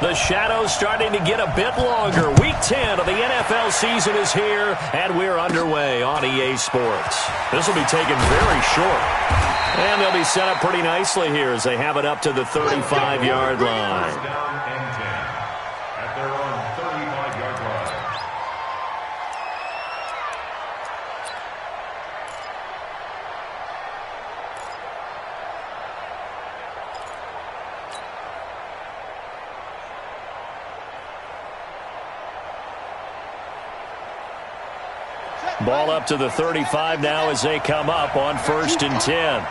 The shadow's starting to get a bit longer. Week 10 of the NFL season is here, and we're underway on EA Sports. This will be taken very short. And they'll be set up pretty nicely here as they have it up to the 35-yard line. Ball up to the 35 now as they come up on 1st and 10.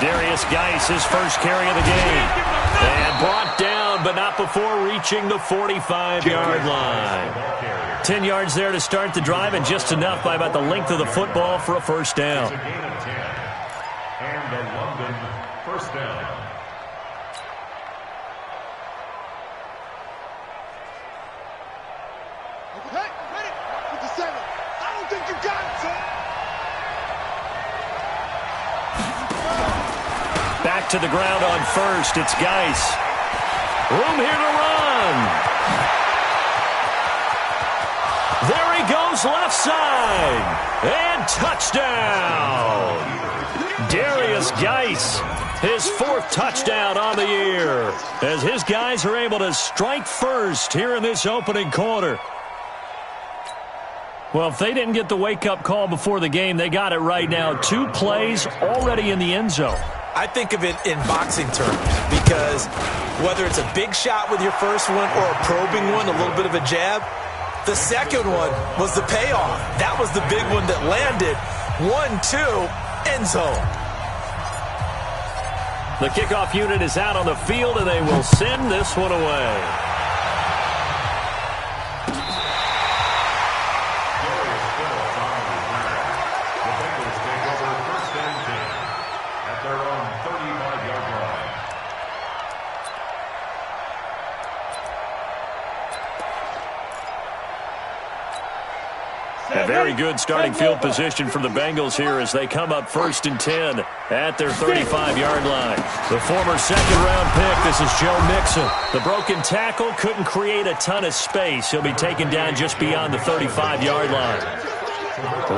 Darius Geis, his first carry of the game. And brought down, but not before reaching the 45-yard line. 10 yards there to start the drive, and just enough by about the length of the football for a first down. And the London first down. Back to the ground on 1st. It's Geis. Room here to run. There he goes left side. And touchdown. Darius Geis, his 4th touchdown on the year, as his guys are able to strike first here in this opening quarter. Well, if they didn't get the wake-up call before the game, they got it right now. 2 plays already in the end zone. I think of it in boxing terms because whether it's a big shot with your first one or a probing one, a little bit of a jab, the second one was the payoff. That was the big one that landed. 1-2, end zone. The kickoff unit is out on the field, and they will send this one away. A very good starting field position for the Bengals here as they come up 1st and 10 at their 35-yard line. The former second-round pick, this is Joe Mixon. The broken tackle couldn't create a ton of space. He'll be taken down just beyond the 35-yard line.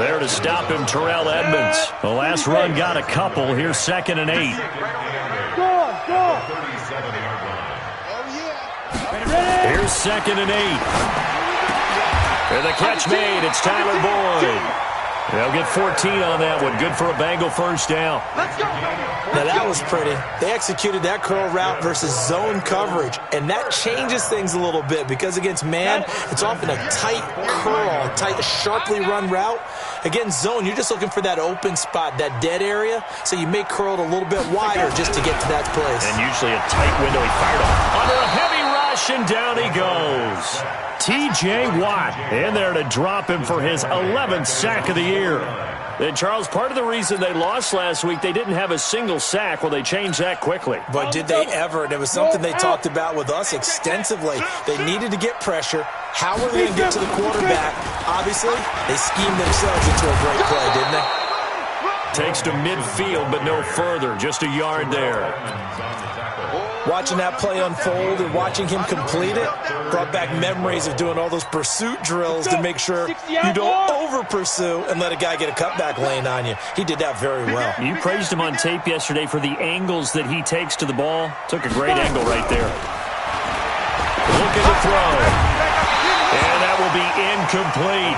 There to stop him, Terrell Edmonds. The last run got a couple. Here's 2nd and 8. Here's 2nd and 8. And the catch made. It's Tyler Boyd. They'll get 14 on that one. Good for a Bengal first down. Now, that was pretty. They executed that curl route versus zone coverage, and that changes things a little bit because against man, it's often a tight curl, tight, sharply run route. Against zone, you're just looking for that open spot, that dead area, so you may curl it a little bit wider just to get to that place. And usually a tight window. He fired off under a heavy rush, and down he goes. T.J. Watt in there to drop him for his 11th sack of the year. And, Charles, part of the reason they lost last week, they didn't have a single sack. Well, they changed that quickly. But did they ever? And it was something they talked about with us extensively. They needed to get pressure. How were they going to get to the quarterback? Obviously, they schemed themselves into a great play, didn't they? Takes to midfield, but no further. Just a yard there. Watching that play unfold and watching him complete it brought back memories of doing all those pursuit drills to make sure you don't over-pursue and let a guy get a cutback lane on you. He did that very well. You praised him on tape yesterday for the angles that he takes to the ball. Took a great angle right there. Looking to throw. And that will be incomplete.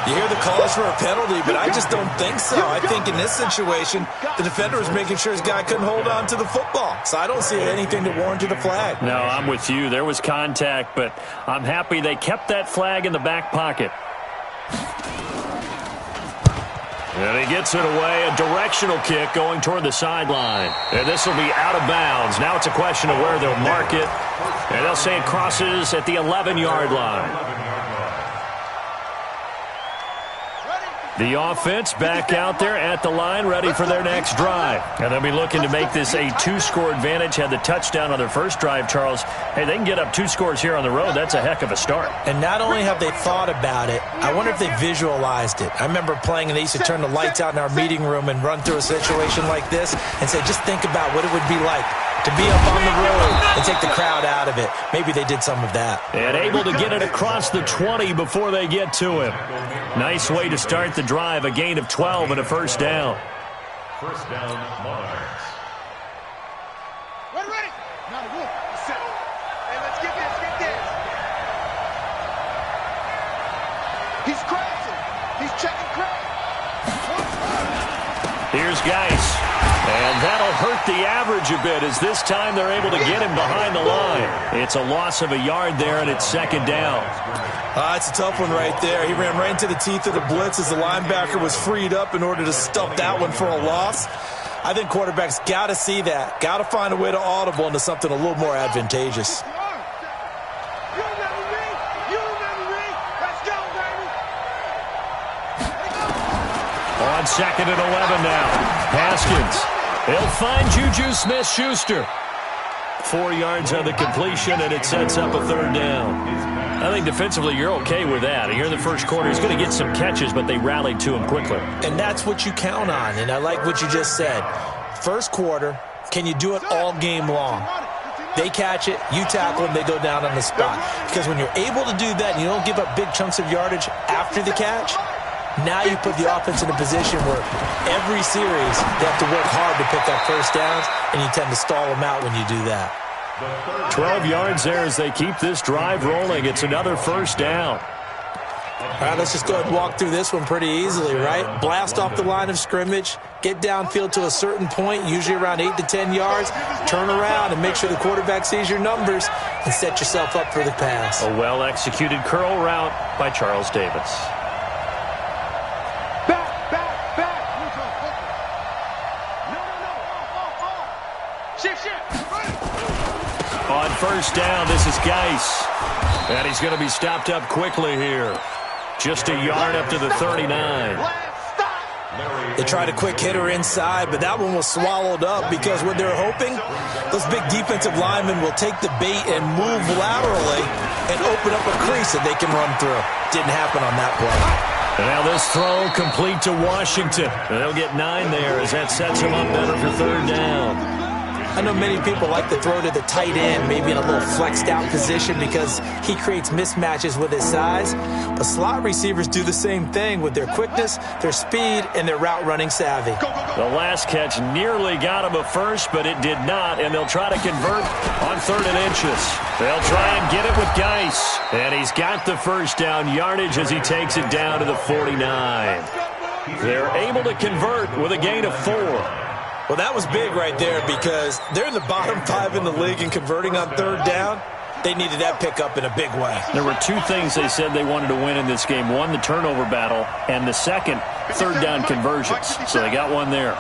You hear the calls for a penalty, but I just don't think so. I think in this situation, the defender was making sure his guy couldn't hold on to the football. So I don't see anything to warrant a flag. No, I'm with you. There was contact, but I'm happy they kept that flag in the back pocket. And he gets it away, a directional kick going toward the sideline. And this will be out of bounds. Now it's a question of where they'll mark it. And they'll say it crosses at the 11-yard line. The offense back out there at the line, ready for their next drive. And they'll be looking to make this a 2-score advantage. Had the touchdown on their first drive, Charles. Hey, they can get up 2 scores here on the road. That's a heck of a start. And not only have they thought about it, I wonder if they visualized it. I remember playing, and they used to turn the lights out in our meeting room and run through a situation like this and say, just think about what it would be like to be up on the road and take the crowd out of it. Maybe they did some of that. And able to get it across the 20 before they get to him. Nice way to start the drive, a gain of 12 and a first down. First down, Monarchs. Ready. Now the wolf. Set. Hey, let's get this. He's crashing. He's checking crash. Here's Geis. And that'll hurt the average a bit as this time they're able to get him behind the line. It's a loss of a yard there, and it's second down. It's a tough one right there. He ran right into the teeth of the blitz as the linebacker was freed up in order to stuff that one for a loss. I think quarterbacks got to see that. Got to find a way to audible into something a little more advantageous. On second and 11 now. Haskins. He'll find Juju Smith-Schuster. 4 yards on the completion, and it sets up a third down. I think defensively you're okay with that. Here in the first quarter, he's going to get some catches, but they rallied to him quickly. And that's what you count on, and I like what you just said. First quarter, can you do it all game long? They catch it, you tackle them, they go down on the spot. Because when you're able to do that and you don't give up big chunks of yardage after the catch, now you put the offense in a position where every series they have to work hard to pick up first downs, and you tend to stall them out when you do that. 12 yards there as they keep this drive rolling. It's another first down. All right, let's just go ahead and walk through this one pretty easily, right? Blast off the line of scrimmage, get downfield to a certain point, usually around 8 to 10 yards, turn around and make sure the quarterback sees your numbers and set yourself up for the pass. A well-executed curl route by Charles Davis. On first down, this is Geis. And he's going to be stopped up quickly here. Just a yard up to the 39. They tried a quick hitter inside, but that one was swallowed up because what they're hoping, those big defensive linemen will take the bait and move laterally and open up a crease that they can run through. Didn't happen on that play. And now this throw complete to Washington. They'll get 9 there as that sets him up better for third down. I know many people like to throw to the tight end, maybe in a little flexed out position because he creates mismatches with his size. But slot receivers do the same thing with their quickness, their speed, and their route running savvy. The last catch nearly got him a first, but it did not, and they'll try to convert on 3rd and inches. They'll try and get it with Geis, and he's got the first down yardage as he takes it down to the 49. They're able to convert with a gain of 4. Well, that was big right there because they're in the bottom 5 in the league and converting on 3rd down. They needed that pickup in a big way. There were 2 things they said they wanted to win in this game. One, the turnover battle, and the second, 3rd down conversions. So they got one there.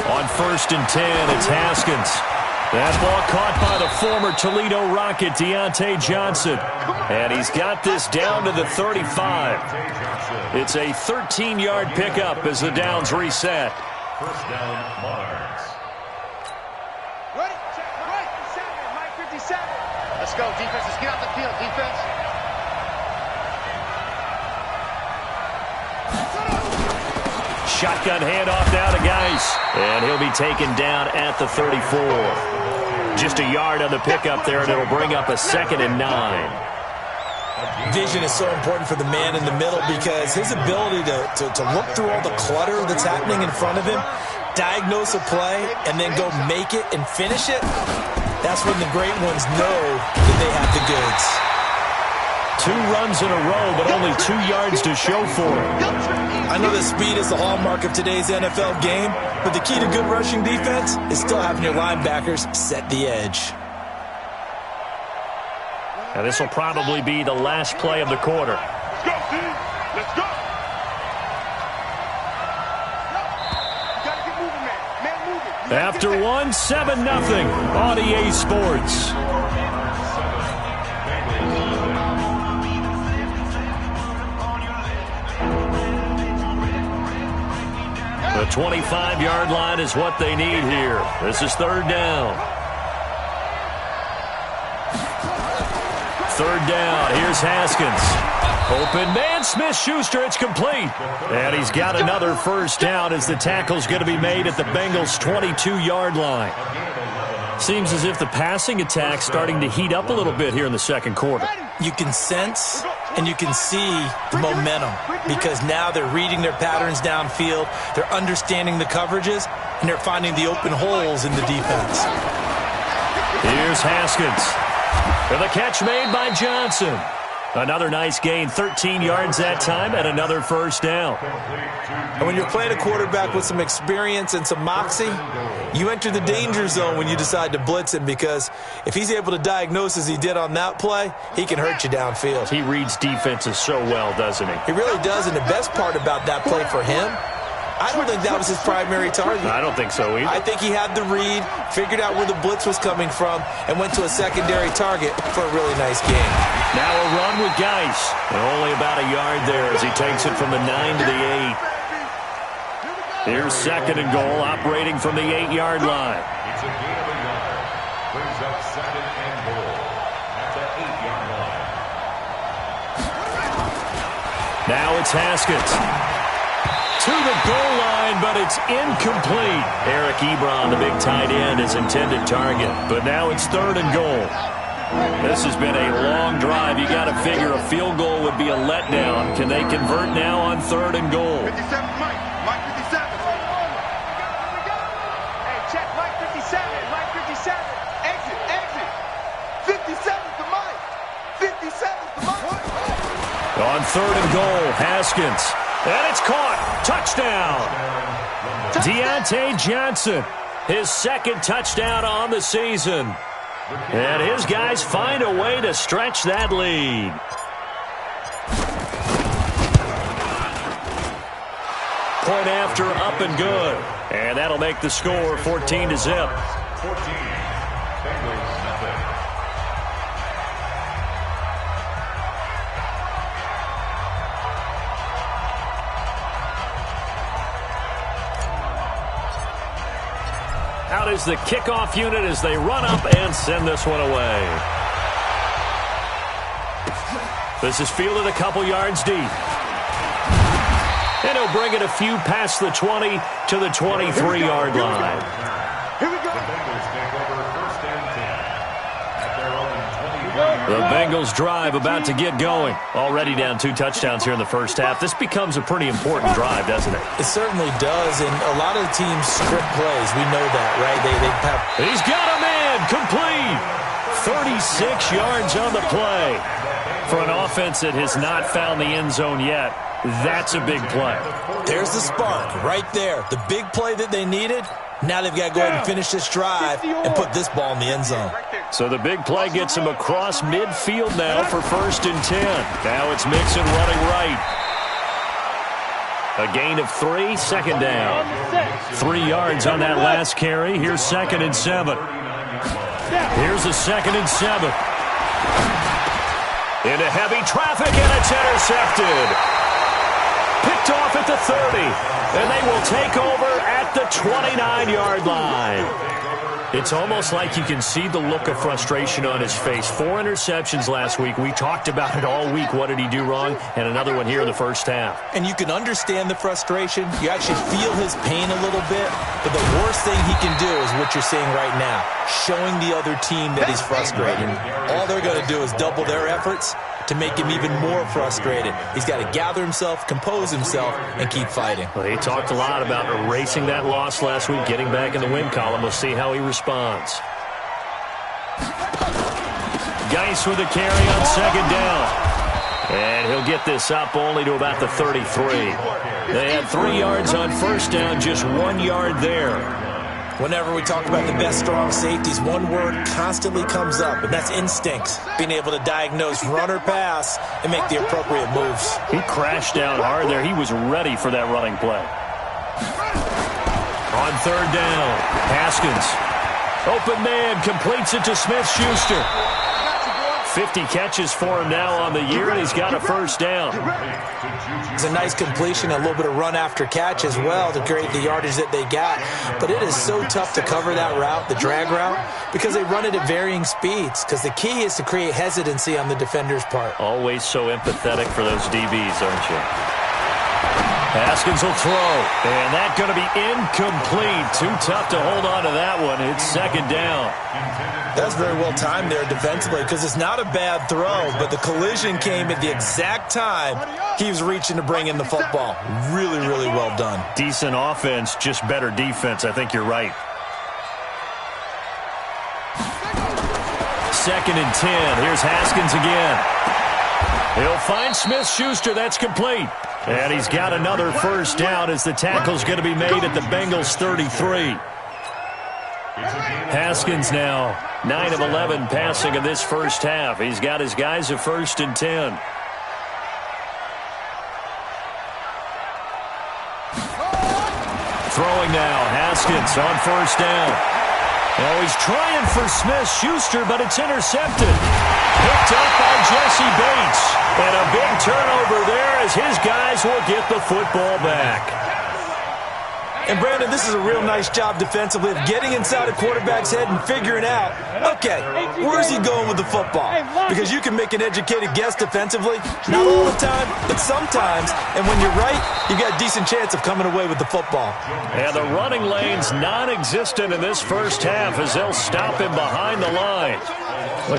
On 1st and 10, it's Haskins. That ball caught by the former Toledo Rocket, Deontay Johnson. And he's got this down to the 35. It's a 13-yard pickup as the downs reset. First down, Monarchs. Ready? Check. Right. 7. Mike 57. Let's go, defense. Let's get out the field, defense. Shotgun handoff now to Geis. And he'll be taken down at the 34. Just a yard on the pickup there, and it'll bring up a 2nd and 9. Vision is so important for the man in the middle because his ability to look through all the clutter that's happening in front of him, diagnose a play, and then go make it and finish it, that's when the great ones know that they have the goods. 2 runs in a row, but only 2 yards to show for it. I know that speed is the hallmark of today's NFL game, but the key to good rushing defense is still having your linebackers set the edge. Now this will probably be the last play of the quarter. Let's go, team. Let's go. Gotta get moving, man. Man, moving. After one, 7-0 on EA Sports. The 25-yard line is what they need here. This is third down. Third down. Here's Haskins. Open man, Smith-Schuster. It's complete. And he's got another first down as the tackle's going to be made at the Bengals' 22-yard line. Seems as if the passing attack's starting to heat up a little bit here in the second quarter. You can sense and you can see the momentum because now they're reading their patterns downfield, they're understanding the coverages, and they're finding the open holes in the defense. Here's Haskins. For the catch made by Johnson. Another nice gain, 13 yards that time, and another first down. And when you're playing a quarterback with some experience and some moxie, you enter the danger zone when you decide to blitz him because if he's able to diagnose as he did on that play, he can hurt you downfield. He reads defenses so well, doesn't he? He really does, and the best part about that play for him, I don't think that was his primary target. I don't think so either. I think he had the read, figured out where the blitz was coming from, and went to a secondary target for a really nice game. Now a run with Geis. And only about a yard there as he takes it from the 9 to the 8. Here's second and goal, operating from the 8-yard line. It's a gain of a yard. Brings up second and goal at the 8-yard line. Now it's Haskins. To the goal line, but it's incomplete. Eric Ebron, the big tight end, is intended target. But now it's third and goal. This has been a long drive. You got to figure a field goal would be a letdown. Can they convert now on third and goal? 57, Mike 57. Hey, check Mike 57. Mike 57. Exit. 57's the Mike. 57's the Mike. On third and goal, Haskins. And it's caught. Touchdown. Deontay Johnson, his second touchdown on the season. And his guys find a way to stretch that lead. Point after, up and good. And that'll make the score 14 to zip. 14. Bengals nothing. Out is the kickoff unit as they run up and send this one away. This is fielded a couple yards deep. And he'll bring it a few past the 20 to the 23-yard line. Here we go. The Bengals take over first and 10 at their own 20. The Bengals drive about to get going. Already down 2 touchdowns here in the first half. This becomes a pretty important drive, doesn't it? It certainly does, and a lot of the teams script plays. We know that, right? They have... He's got a man, complete. 36 yards on the play. For an offense that has not found the end zone yet, that's a big play. There's the spark right there. The big play that they needed. Now they've got to go ahead and finish this drive and put this ball in the end zone. So the big play gets him across midfield now for first and 10. Now it's Mixon running right. A gain of 3, second down. 3 yards on that last carry. Here's second and 7. Here's a second and 7. Into heavy traffic, and it's intercepted. Picked off at the 30, and they will take over at the 29-yard line. It's almost like you can see the look of frustration on his face. 4 interceptions last week. We talked about it all week. What did he do wrong? And another one here in the first half. And you can understand the frustration. You actually feel his pain a little bit. But the worst thing he can do is what you're seeing right now, showing the other team that he's frustrated. All they're going to do is double their efforts to make him even more frustrated. He's got to gather himself, compose himself, and keep fighting. Well, he talked a lot about erasing that loss last week, getting back in the win column. We'll see how he responds. Geis with a carry on second down. And he'll get this up only to about the 33. They had 3 yards on first down, just 1 yard there. Whenever we talk about the best strong safeties, one word constantly comes up, and that's instinct. Being able to diagnose run or pass and make the appropriate moves. He crashed down hard there. He was ready for that running play. On third down, Haskins. Open man, completes it to Smith-Schuster. 50 catches for him now on the year, and he's got a first down. It's a nice completion, a little bit of run after catch as well to create the yardage that they got. But it is so tough to cover that route, the drag route, because they run it at varying speeds. Because the key is to create hesitancy on the defender's part. Always so empathetic for those DBs, aren't you? Haskins will throw, and that's going to be incomplete. Too tough to hold on to that one. It's second down. That's very well timed there defensively because it's not a bad throw, but the collision came at the exact time he was reaching to bring in the football. Really, really well done. Decent offense, just better defense. I think you're right. Second and 10. Here's Haskins again. He'll find Smith-Schuster. That's complete. And he's got another first down as the tackle's going to be made at the Bengals 33. Haskins now 9 of 11 passing in this first half. He's got his guys a first and 10. Throwing now, Haskins on first down. Oh, he's trying for Smith-Schuster, but it's intercepted. Picked up by Jesse Bates. And a big turnover there as his guys will get the football back. And, Brandon, this is a real nice job defensively of getting inside a quarterback's head and figuring out, okay, where's he going with the football? Because you can make an educated guess defensively, not all the time, but sometimes. And when you're right, you got a decent chance of coming away with the football. And the running lane's non-existent in this first half as they'll stop him behind the line.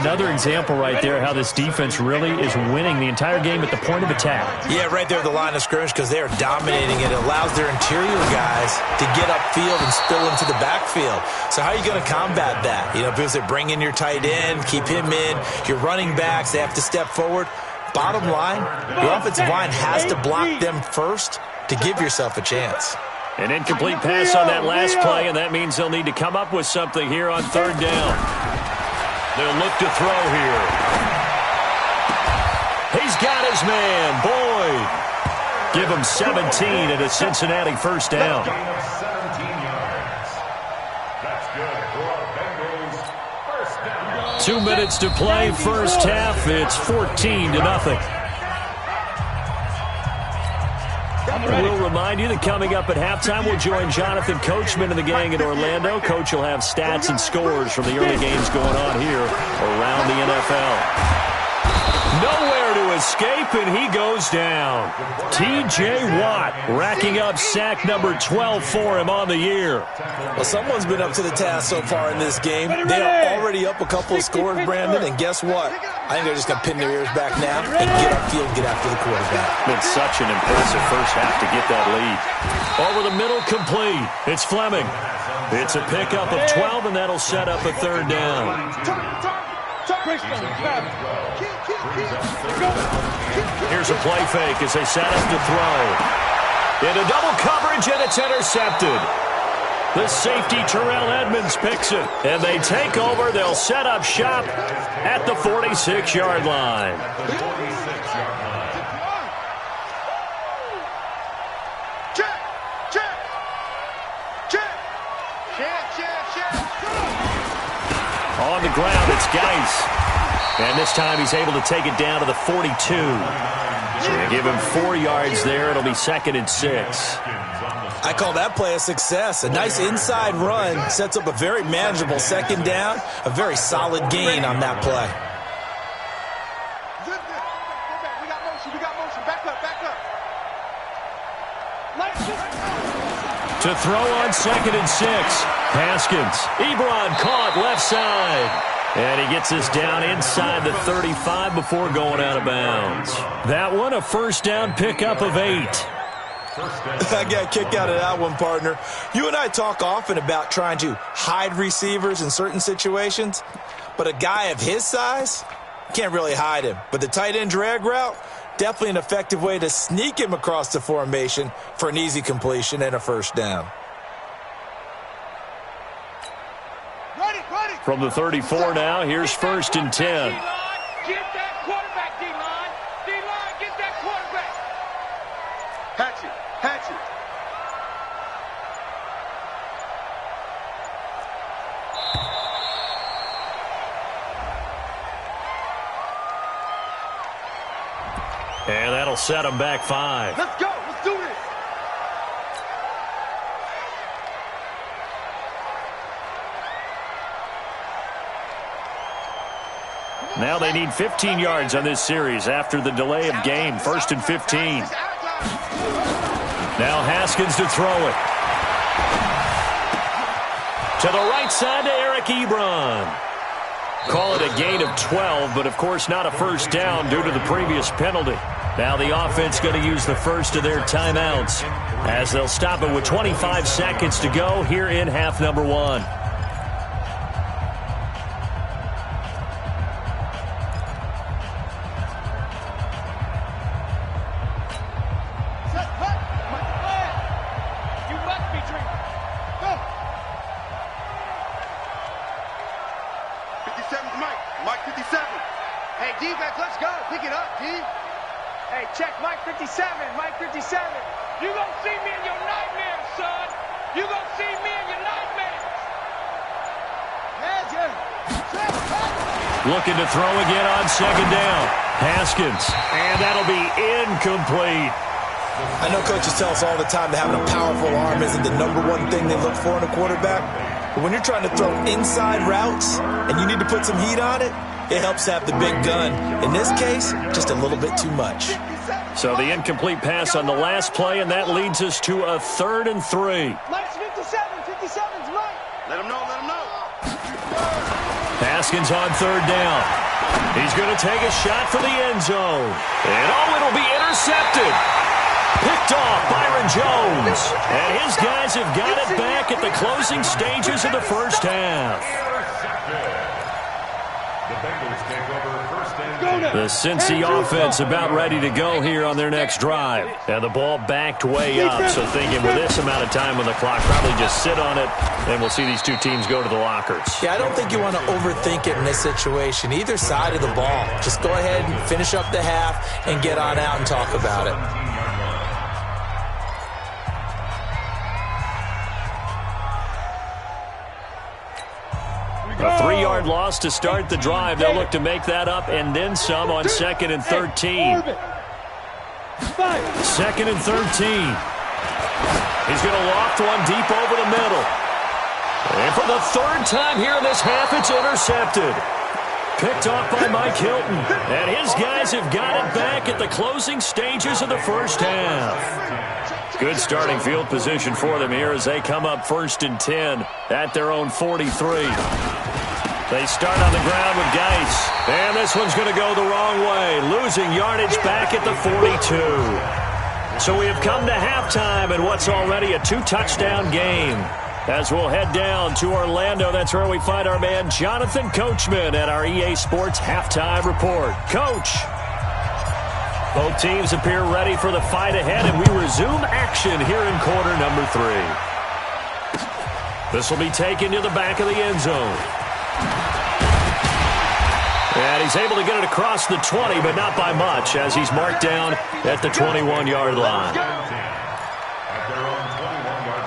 Another example right there how this defense really is winning the entire game at the point of attack. Yeah, right there at the line of scrimmage because they are dominating it. It allows their interior guys to get upfield and spill into the backfield. So how are you going to combat that? You know, because they bring in your tight end, keep him in. Your running backs, they have to step forward. Bottom line, your offensive line has to block them first to give yourself a chance. An incomplete pass on that last play, and that means they'll need to come up with something here on third down. They'll look to throw here. He's got his man, Boyd. Give him 17 and a Cincinnati first down. 17 yards. That's good for Bengals first down. 2 minutes to play first half. It's 14-0. We'll remind you that coming up at halftime, we'll join Jonathan Coachman and the gang in Orlando. Coach will have stats and scores from the early games going on here around the NFL. Nowhere to escape, and he goes down. T.J. Watt racking up sack number 12 for him on the year. Well, someone's been up to the task so far in this game. They are already up a couple of scores, Brandon, and guess what? I think they're just going to pin their ears back now and get upfield, get after the quarterback. Been such an impressive first half to get that lead. Over the middle, complete. It's Fleming. It's a pickup of 12, and that'll set up a third down. Here's a play fake as they set up to throw. Into double coverage, and it's intercepted. The safety, Terrell Edmonds, picks it. And they take over. They'll set up shop at the 46-yard line. On the ground, it's Geis. And this time he's able to take it down to the 42. So give him 4 yards there. It'll be second and 6. I call that play a success. A nice inside run sets up a very manageable second down. A very solid gain on that play. We got motion. Back up. To throw on second and 6. Haskins. Ebron caught left side. And he gets us down inside the 35 before going out of bounds. That one, a first down pickup of 8. I got a kick out of that one, partner. You and I talk often about trying to hide receivers in certain situations, but a guy of his size can't really hide him. But the tight end drag route, definitely an effective way to sneak him across the formation for an easy completion and a first down. From the 34 now, here's first and 10. Get that quarterback, D-line. D-line, get that quarterback. Hatchet. That'll set them back 5. Let's go. Let's do this. Now they need 15 yards on this series after the delay of game. 1st and 15. Now Haskins to throw it. To the right side to Eric Ebron. Call it a gain of 12, but of course not a first down due to the previous penalty. Now the offense going to use the first of their timeouts as they'll stop it with 25 seconds to go here in half number 1. Mike 57. Hey, defense, let's go. Pick it up, D. Hey, check Mike 57. Mike 57. You gonna see me in your nightmares, son. You gonna see me in your nightmares. Looking to throw again on 2nd down. Haskins. And that'll be incomplete. I know coaches tell us all the time that having a powerful arm isn't the #1 thing they look for in a quarterback. But when you're trying to throw inside routes and you need to put some heat on it, it helps to have the big gun. In this case, just a little bit too much. So the incomplete pass on the last play, and that leads us to a 3rd and 3. Mike's 57. 57's Mike. Let him know. Let him know. Haskins on 3rd down. He's going to take a shot for the end zone. And it'll be intercepted. Picked off Byron Jones. And his guys have got it back at the closing stages of the first half. The Cincy offense about ready to go here on their next drive. And the ball backed way up. So thinking with this amount of time on the clock, probably just sit on it, and we'll see these two teams go to the lockers. Yeah, I don't think you want to overthink it in this situation. Either side of the ball. Just go ahead and finish up the half and get on out and talk about it. A 3-yard loss to start the drive. They'll look to make that up and then some on 2nd and 13. 2nd and 13. He's going to loft one deep over the middle. And for the 3rd time here in this half, it's intercepted. Picked off by Mike Hilton. And his guys have got it back at the closing stages of the first half. Good starting field position for them here as they come up 1st and 10 at their own 43. They start on the ground with Geis. And this one's going to go the wrong way, losing yardage back at the 42. So we have come to halftime in what's already a 2-touchdown game. As we'll head down to Orlando, that's where we find our man Jonathan Coachman at our EA Sports Halftime Report. Coach. Both teams appear ready for the fight ahead, and we resume action here in quarter number 3. This will be taken to the back of the end zone. And he's able to get it across the 20, but not by much, as he's marked down at the 21-yard line. At their own 21-yard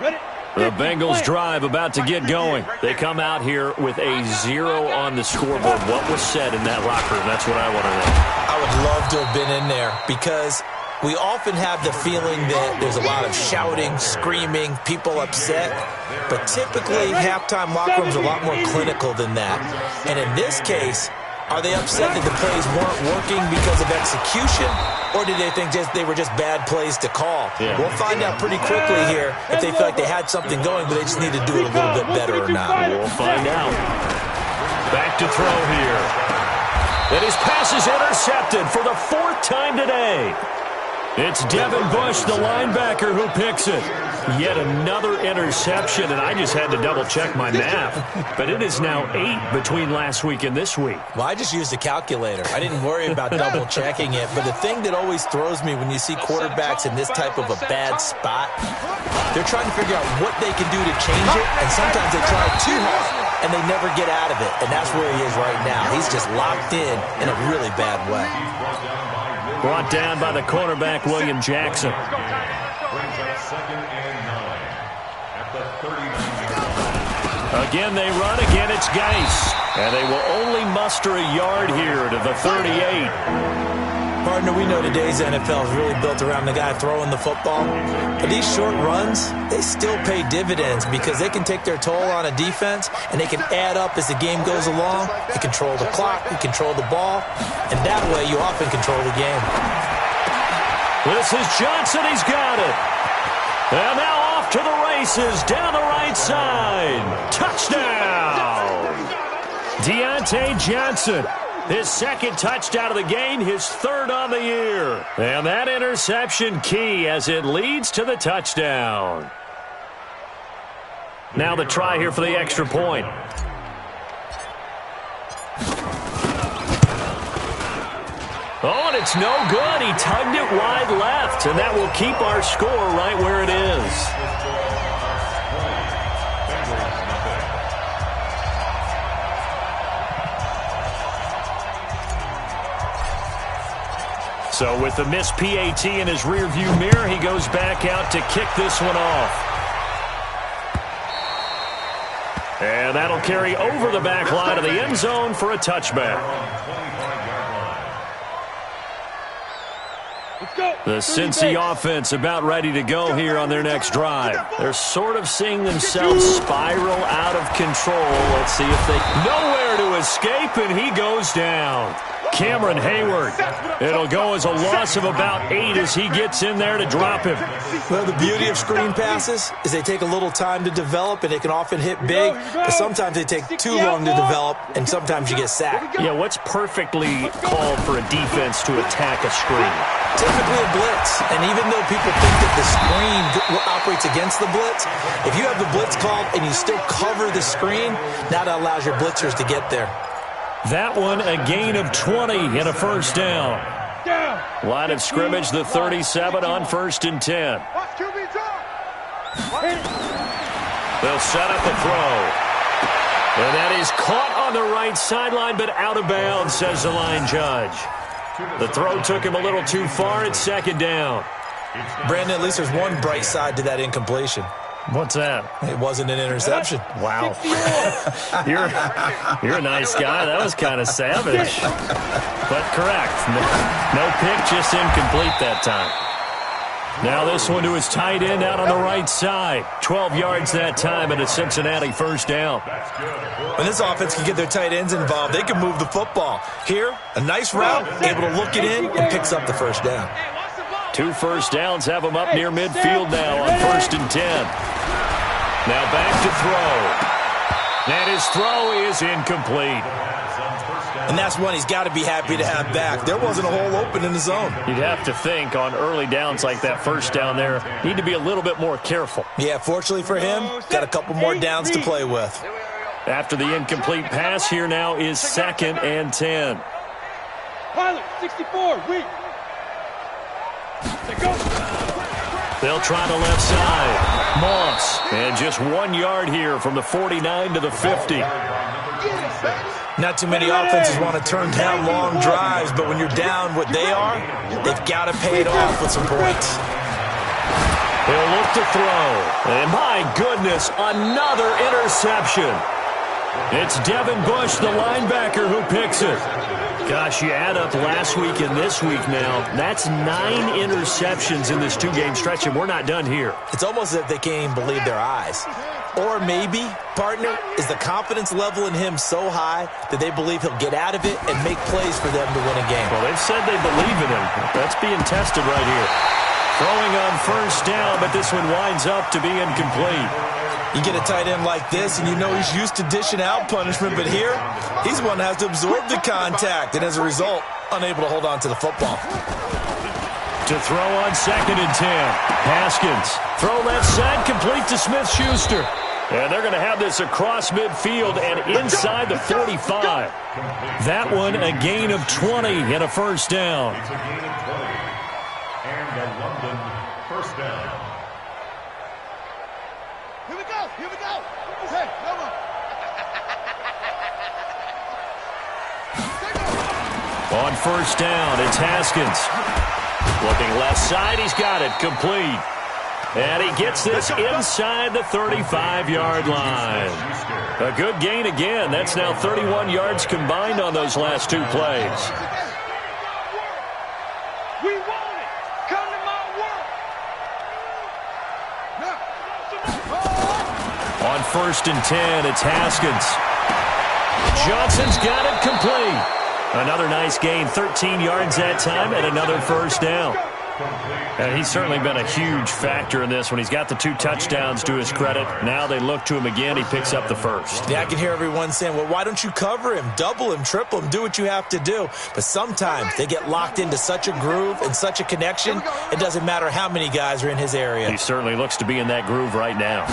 line. The Bengals drive about to get going. They come out here with a 0 on the scoreboard. What was said in that locker room? That's what I want to know. I would love to have been in there because we often have the feeling that there's a lot of shouting, screaming, people upset. But typically, halftime locker rooms are a lot more clinical than that. And in this case, are they upset that the plays weren't working because of execution? Or did they think they were just bad plays to call? Yeah. We'll find out pretty quickly here if they feel like they had something going, but they just need to do it a little bit better or not. We'll find out. Back to throw here. And his pass is intercepted for the 4th time today. It's Devin Bush, the linebacker, who picks it. Yet another interception, and I just had to double-check my math. But it is now 8 between last week and this week. Well, I just used a calculator. I didn't worry about double-checking it. But the thing that always throws me when you see quarterbacks in this type of a bad spot, they're trying to figure out what they can do to change it, and sometimes they try too hard, and they never get out of it. And that's where he is right now. He's just locked in a really bad way. Brought down by the cornerback, William Jackson. Brings up 2nd and 9. At at the 39-yard line. Again, they run. Again, it's Geis. And they will only muster a yard here to the 38. Partner, we know today's NFL is really built around the guy throwing the football. But these short runs, they still pay dividends because they can take their toll on a defense, and they can add up as the game goes along. You control the clock, you control the ball, and that way you often control the game. This is Johnson. He's got it. And now off to the races down the right side. Touchdown! Deontay Johnson. His second touchdown of the game, his third on the year. And that interception key as it leads to the touchdown. Now the try here for the extra point. Oh, and it's no good. He tugged it wide left, and that will keep our score right where it is. So with the missed PAT in his rearview mirror, he goes back out to kick this one off. And that'll carry over the back line of the end zone for a touchback. The Cincy offense about ready to go here on their next drive. They're sort of seeing themselves spiral out of control. Let's see if they... Nowhere to escape, and he goes down. Cameron Hayward. It'll go as a loss of about 8 as he gets in there to drop him. Well, the beauty of screen passes is they take a little time to develop, and they can often hit big, but sometimes they take too long to develop, and sometimes you get sacked. Yeah, what's perfectly called for a defense to attack a screen? Typically a blitz, and even though people think that the screen operates against the blitz, if you have the blitz called and you still cover the screen, now that allows your blitzers to get there. That one, a gain of 20 and a first down. Line of scrimmage, the 37 on 1st and 10. They'll set up a throw. And that is caught on the right sideline, but out of bounds, says the line judge. The throw took him a little too far. It's 2nd down. Brandon, at least there's one bright side to that incompletion. What's that? It wasn't an interception. Wow. You're a nice guy. That was kind of savage. But correct. No pick, just incomplete that time. Now this one to his tight end out on the right side. 12 yards that time and a Cincinnati first down. When this offense can get their tight ends involved, they can move the football. Here, a nice route, able to look it in, and picks up the first down. 2 first downs have him up near midfield now on 1st and 10. Now back to throw. And his throw is incomplete. And that's one he's got to be happy to have back. There wasn't a hole open in the zone. You'd have to think on early downs like that first down there, need to be a little bit more careful. Yeah, fortunately for him, got a couple more downs to play with. After the incomplete pass, here now is 2nd and 10. Pilot, 64, weak. They'll try the left side. Moss. And just 1 yard here from the 49 to the 50. Not too many offenses want to turn down long drives, but when you're down what they are, they've got to pay it off with some points. He'll look to throw. And my goodness, another interception. It's Devin Bush, the linebacker, who picks it. Gosh, you add up last week and this week now, that's 9 interceptions in this 2-game stretch, and we're not done here. It's almost as if they can't even believe their eyes. Or maybe, partner, is the confidence level in him so high that they believe he'll get out of it and make plays for them to win a game. Well, they've said they believe in him. That's being tested right here. Throwing on first down, but this one winds up to be incomplete. You get a tight end like this, and you know he's used to dishing out punishment, but here, he's one that has to absorb the contact, and as a result, unable to hold on to the football. To throw on 2nd and 10. Haskins. Throw left side, complete to Smith-Schuster. And they're going to have this across midfield and inside the 45. That one, a gain of 20 and a first down. It's a gain of 20. And the London first down. Here we go, here we go. Hey, come on. On first down, it's Haskins. Looking left side, he's got it, complete. And he gets this inside the 35-yard line. A good gain again. That's now 31 yards combined on those last two plays. We want it. Come to my work. On 1st and 10, it's Haskins. Johnson's got it complete. Another nice gain, 13 yards that time, and another first down. And he's certainly been a huge factor in this when he's got the 2 touchdowns to his credit. Now they look to him again. He picks up the first. Yeah, I can hear everyone saying, well, why don't you cover him, double him, triple him, do what you have to do. But sometimes they get locked into such a groove and such a connection, it doesn't matter how many guys are in his area. He certainly looks to be in that groove right now.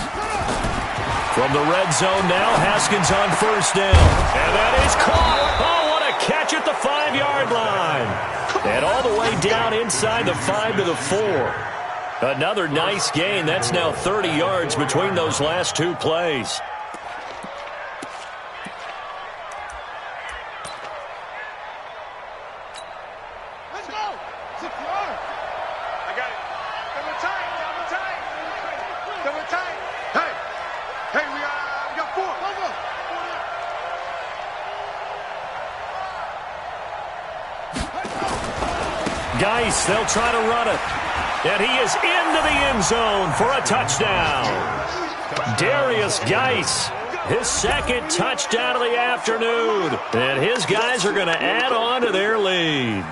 From the red zone now, Haskins on first down. And that is caught. Oh, what a catch at the 5-yard line. And all the way down inside the 5 to the 4. Another nice gain. That's now 30 yards between those last 2 plays. Let's go. I got it. Double tight. Double tight. Double tight. Hey, we got 4. Go. Geis, they'll try to run it. And he is into the end zone for a touchdown. Darius Geis, his second touchdown of the afternoon. And his guys are going to add on to their lead.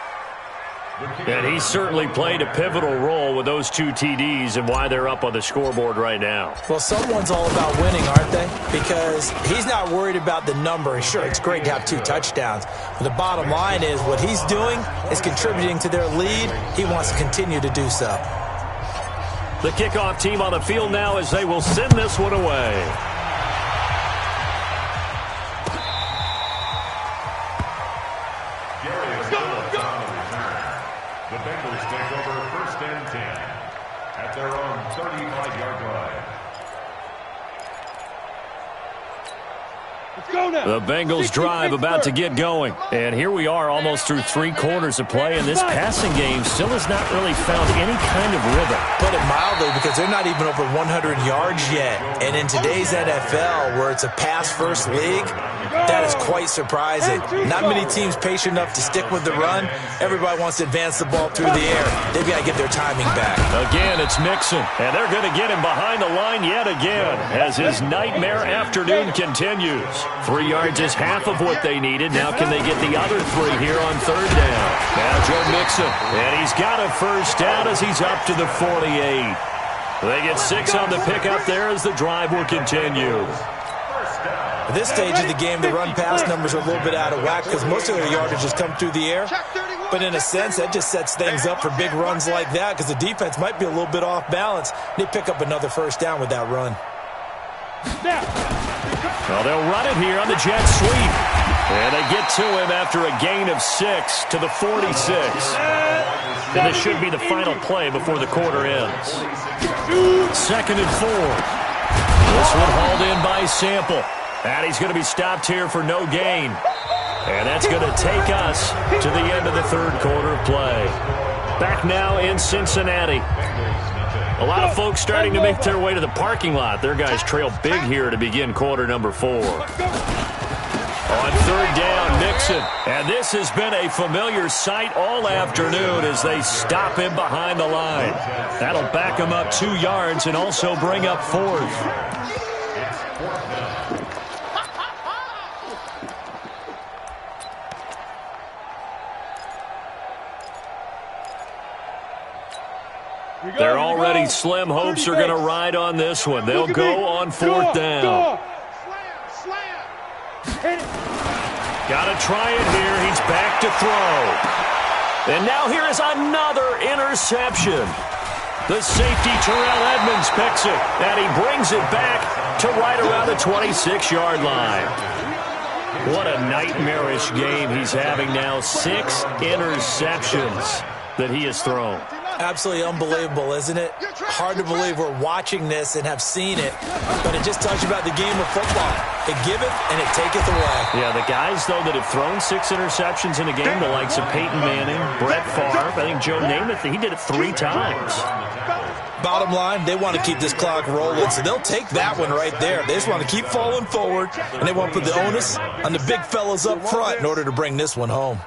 And he certainly played a pivotal role with those 2 TDs and why they're up on the scoreboard right now. Well, someone's all about winning, aren't they? Because he's not worried about the number. Sure, it's great to have 2 touchdowns. But the bottom line is what he's doing is contributing to their lead. He wants to continue to do so. The kickoff team on the field now as they will send this one away. The Bengals take over 1st and 10 at their own 35-yard line. Let's go now. The Bengals drive about to get going. And here we are almost through 3 quarters of play, and this passing game still has not really found any kind of rhythm. Put it mildly, because they're not even over 100 yards yet. And in today's NFL, where it's a pass-first league, that is quite surprising. Not many teams patient enough to stick with the run. Everybody wants to advance the ball through the air. They've got to get their timing back. Again, it's Mixon, and they're going to get him behind the line yet again as his nightmare afternoon continues. 3 yards is half of what they needed. Now can they get the other 3 here on 3rd down? Now Joe Mixon, and he's got a first down as he's up to the 48. They get 6 on the pickup there as the drive will continue. At this stage of the game, the run-pass numbers are a little bit out of whack because most of their yardage has come through the air. But in a sense, that just sets things up for big runs like that because the defense might be a little bit off balance. They pick up another first down with that run. Well, they'll run it here on the jet sweep. And they get to him after a gain of 6 to the 46. And this should be the final play before the quarter ends. 2nd and 4. This one hauled in by Sample. And he's going to be stopped here for no gain. And that's going to take us to the end of the 3rd quarter of play. Back now in Cincinnati. A lot of folks starting to make their way to the parking lot. Their guys trail big here to begin quarter number 4. On 3rd down, Mixon. And this has been a familiar sight all afternoon as they stop him behind the line. That'll back him up 2 yards and also bring up 4th. Their already slim hopes are going to ride on this one. They'll go on 4th down. Got to try it here. He's back to throw. And now here is another interception. The safety, Terrell Edmonds, picks it. And he brings it back to right around the 26-yard line. What a nightmarish game he's having now. 6 interceptions that he has thrown. Absolutely unbelievable, isn't it? Hard to believe we're watching this and have seen it, but it just tells you about the game of football. It giveth and it taketh away. Yeah, the guys, though, that have thrown 6 interceptions in a game, the likes of Peyton Manning, Brett Favre, I think Joe Namath, he did it 3 times. Bottom line, they want to keep this clock rolling, so they'll take that one right there. They just want to keep falling forward, and they want to put the onus on the big fellas up front in order to bring this one home.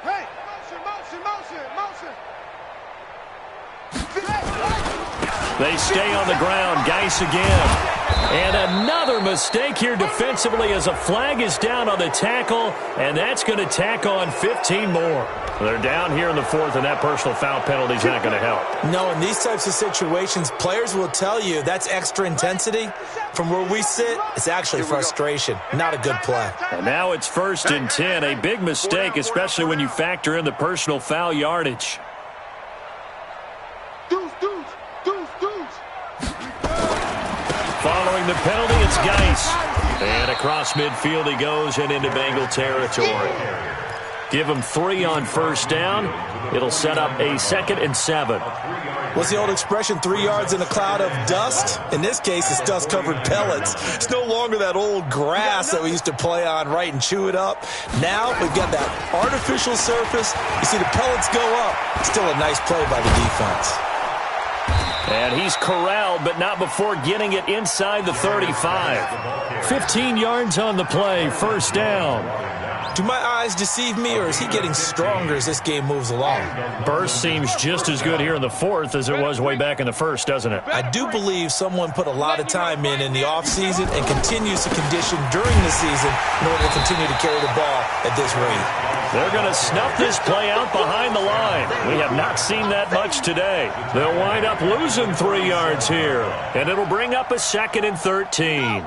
Hey, motion. They stay on the ground. Geis again. And another mistake here defensively as a flag is down on the tackle, and that's going to tack on 15 more. They're down here in the fourth, and that personal foul penalty is not going to help. No, in these types of situations, players will tell you that's extra intensity. From where we sit, it's actually frustration. Not a good play. And now it's 1st and 10. A big mistake, especially when you factor in the personal foul yardage. Following the penalty, it's Geis. And across midfield he goes and into Bengal territory. Give him 3 on 1st down. It'll set up a 2nd and 7. What's the old expression, 3 yards in a cloud of dust? In this case, it's dust-covered pellets. It's no longer that old grass that we used to play on, right, and chew it up. Now we've got that artificial surface. You see the pellets go up. Still a nice play by the defense. And he's corralled, but not before getting it inside the 35. 15 yards on the play, 1st down. Do my eyes deceive me, or is he getting stronger as this game moves along? Burst seems just as good here in the 4th as it was way back in the 1st, doesn't it? I do believe someone put a lot of time in the offseason and continues to condition during the season in order to continue to carry the ball at this rate. They're going to snuff this play out behind the line. We have not seen that much today. They'll wind up losing 3 yards here, and it'll bring up a 2nd and 13.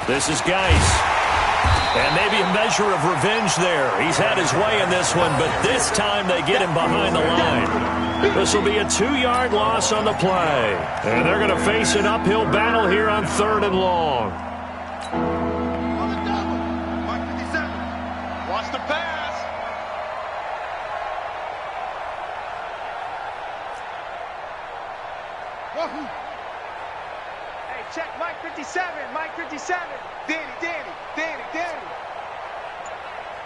This is Geis. And maybe a measure of revenge there. He's had his way in this one, but this time they get him behind the line. This will be a 2-yard loss on the play. And they're going to face an uphill battle here on 3rd and long. Watch the pass. Hey, check Mike 57. Mike 57. Danny.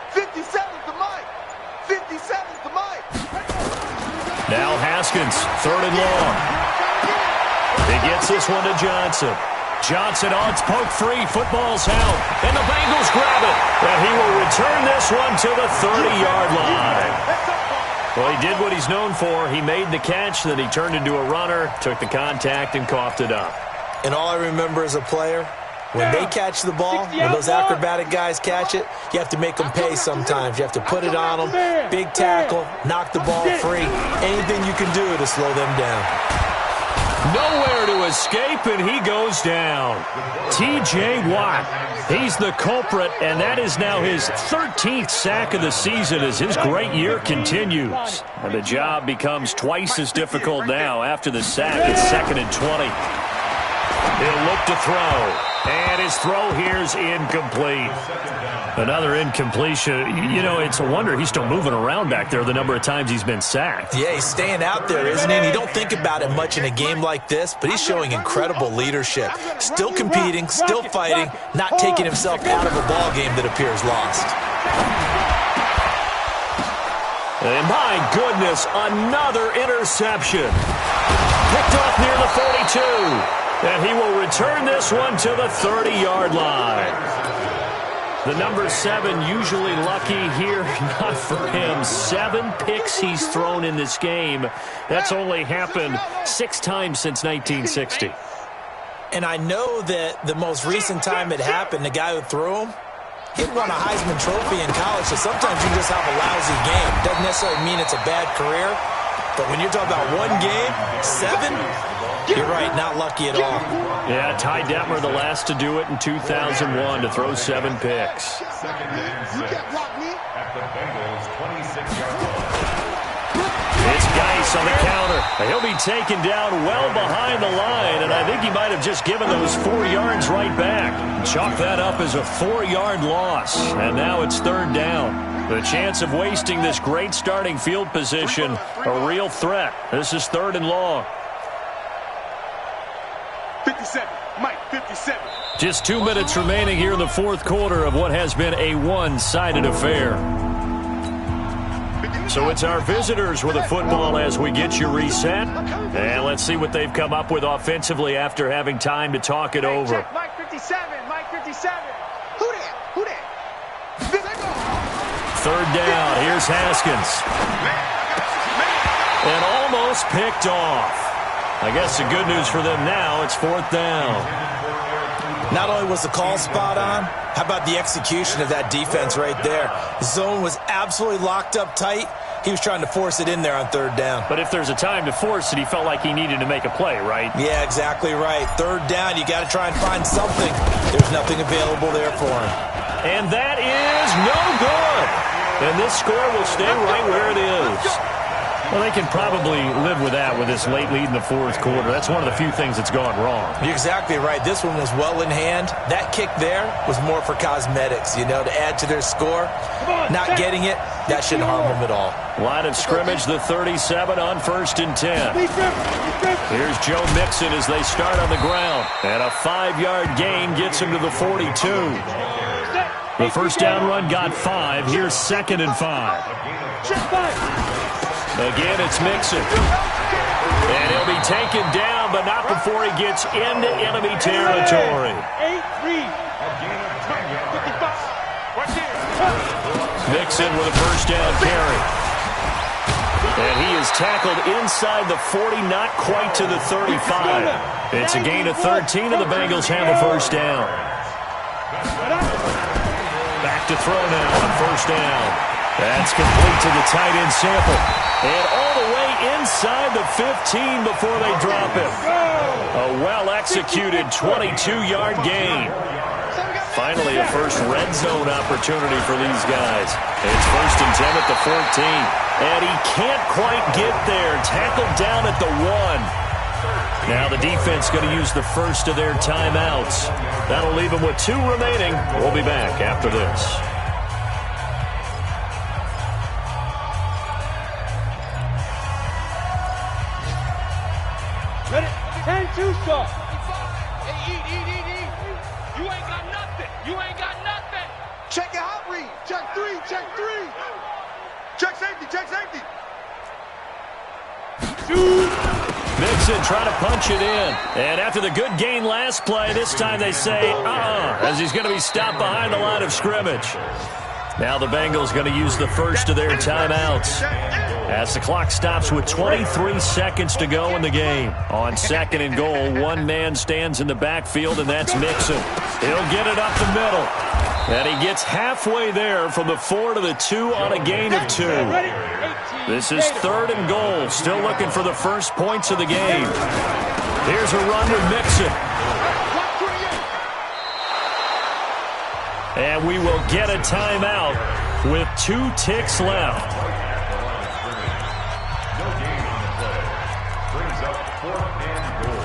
57's the Mike. 57's the Mike. Now Haskins, 3rd and long. He gets this one to Johnson. Johnson on, it's poke free, football's out, and the Bengals grab it. And he will return this one to the 30-yard line. Well, he did what he's known for. He made the catch, then he turned into a runner, took the contact, and coughed it up. And all I remember as a player, when they catch the ball, when those acrobatic guys catch it, you have to make them pay sometimes. You have to put it on them, big tackle, knock the ball free, anything you can do to slow them down. Nowhere to escape, and he goes down. T.J. Watt, he's the culprit, and that is now his 13th sack of the season as his great year continues. And the job becomes twice as difficult now after the sack. It's 2nd and 20. He'll look to throw, and his throw here's incomplete. Another incompletion. You know, it's a wonder he's still moving around back there the number of times he's been sacked. Yeah, he's staying out there, isn't he? And you don't think about it much in a game like this, but he's showing incredible leadership. Still competing, still fighting, not taking himself out of a ball game that appears lost. And my goodness, another interception. Picked off near the 42. And he will return this one to the 30-yard line. The number 7 usually lucky here, not for him. 7 picks he's thrown in this game. That's only happened 6 times since 1960. And I know that the most recent time it happened, the guy who threw him, he'd won a Heisman Trophy in college, so sometimes you just have a lousy game. Doesn't necessarily mean it's a bad career, but when you're talking about one game, 7, you're right, not lucky at all. Yeah, Ty Detmer, the last to do it in 2001, to throw 7 picks. It's Geis on the counter. He'll be taken down well behind the line, and I think he might have just given those 4 yards right back. Chalk that up as a 4-yard loss, and now it's 3rd down. The chance of wasting this great starting field position, a real threat. This is 3rd and long. 57. Mike 57. Just 2 minutes remaining here in the fourth quarter of what has been a one-sided affair. So it's our visitors with the football as we get you reset. And let's see what they've come up with offensively after having time to talk it over. Check Mike 57. Mike 57. Who that? Who that? Third down. Here's Haskins. And almost picked off. I guess the good news for them now, it's fourth down. Not only was the call spot on, how about the execution of that defense right there? The zone was absolutely locked up tight. He was trying to force it in there on third down. But if there's a time to force it, he felt like he needed to make a play, right? Yeah, exactly right. Third down, you got to try and find something. There's nothing available there for him. And that is no good. And this score will stay right where it is. Well, they can probably live with that with this late lead in the fourth quarter. That's one of the few things that's gone wrong. You're exactly right. This one was well in hand. That kick there was more for cosmetics, to add to their score. Not getting it, that shouldn't harm them at all. Line of scrimmage, the 37 on 1st and 10. Here's Joe Mixon as they start on the ground. And a 5-yard gain gets him to the 42. The first down run got 5. Here's 2nd and 5. Again, it's Mixon. And he'll be taken down, but not before he gets into enemy territory. Mixon with a first down carry. And he is tackled inside the 40, not quite to the 35. It's a gain of 13, and the Bengals have a first down. Back to throw now on first down. That's complete to the tight end Sample. And all the way inside the 15 before they drop him. A well-executed 22-yard gain. Finally, a first red zone opportunity for these guys. It's 1st and 10 at the 14. And he can't quite get there. Tackled down at the 1. Now the defense going to use the first of their timeouts. That'll leave them with 2 remaining. We'll be back after this. Ready? 10-2 start. Hey, eat. You ain't got nothing. You ain't got nothing. Check your hot read. Check 3. Check safety. Mixon trying to punch it in. And after the good gain last play, this time they say, as he's going to be stopped behind the line of scrimmage. Now the Bengals going to use the first of their timeouts as the clock stops with 23 seconds to go in the game. On 2nd and goal, one man stands in the backfield, and that's Mixon. He'll get it up the middle. And he gets halfway there from the 4 to the 2 on a gain of 2. This is 3rd and goal, still looking for the first points of the game. Here's a run to Mixon. And we will get a timeout with 2 ticks left. No gain on the play. Brings up 4th and goal.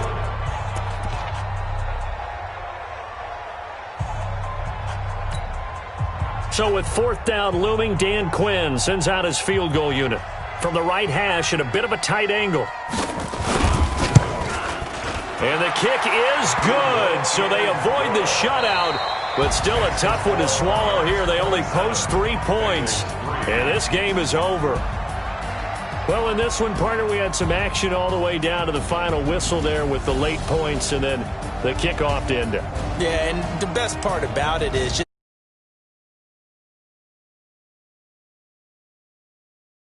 So with 4th down looming, Dan Quinn sends out his field goal unit from the right hash at a bit of a tight angle. And the kick is good, so they avoid the shutout. But still a tough one to swallow here. They only post 3 points, and this game is over. Well, in this one, partner, we had some action all the way down to the final whistle there with the late points and then the kickoff to end it. Yeah, and the best part about it is just